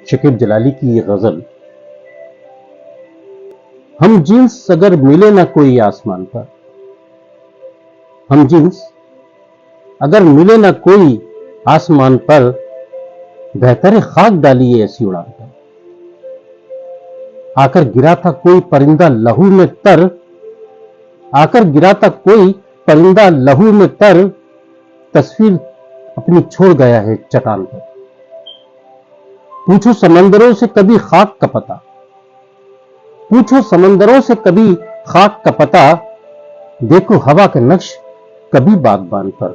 شکیب جلالی کی یہ غزل. ہم جنس اگر ملے نہ کوئی آسمان پر، ہم جنس اگر ملے نہ کوئی آسمان پر، بہتر ہے خاک ڈالیے ایسی اڑان پر. آ کر گرا تھا کوئی پرندہ لہو میں تر، آ کر گرا تھا کوئی پرندہ لہو میں تر، تصویر اپنی چھوڑ گیا ہے چٹان پر. پوچھو سمندروں سے کبھی خاک کا پتہ، پوچھو سمندروں سے کبھی خاک کا پتہ، دیکھو ہوا کا نقش کبھی باغبان پر.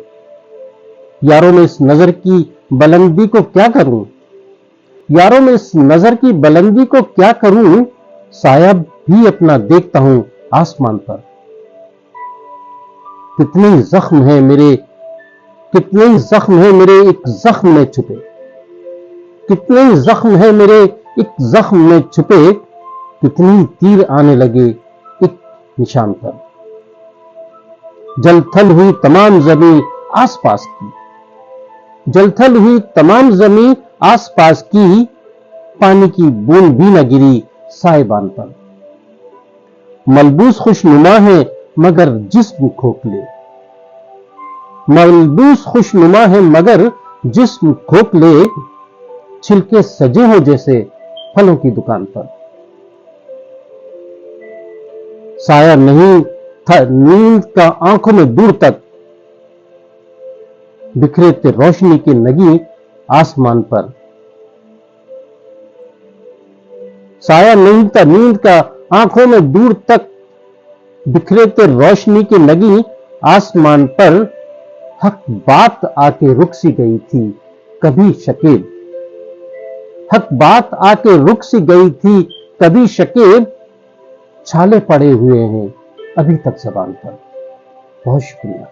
یاروں میں اس نظر کی بلندی کو کیا کروں، یاروں میں اس نظر کی بلندی کو کیا کروں، سایہ بھی اپنا دیکھتا ہوں آسمان پر. کتنے زخم ہیں میرے، کتنے زخم ہیں میرے ایک زخم میں چھپے، کتنے زخم ہیں میرے ایک زخم میں چھپے، کتنی تیر آنے لگے ایک نشان پر. جل تھل ہوئی تمام زمین آس پاس کی، جل تھل ہوئی تمام زمین آس پاس کی، پانی کی بوند بھی نہ گری سائبان پر. ملبوس خوش نما ہے مگر جسم کھوکھلے، ملبوس خوش نما ہے مگر جسم کھوکھلے، چھلکے سجے ہوں جیسے پھلوں کی دکان پر. سایہ نہیں تھا نیند کا آنکھوں میں دور تک، بکھرے تھے روشنی کے نگیں آسمان پر. سایہ نہیں تھا نیند کا آنکھوں میں دور تک، بکھرے تھے روشنی کے نگیں آسمان پر. حق بات آ کے رک سی گئی تھی کبھی شکیب، حق بات آ کے رک سی گئی تھی کبھی شکیب، چھالے پڑے ہوئے ہیں ابھی تک زبان پر. بہت شکریہ.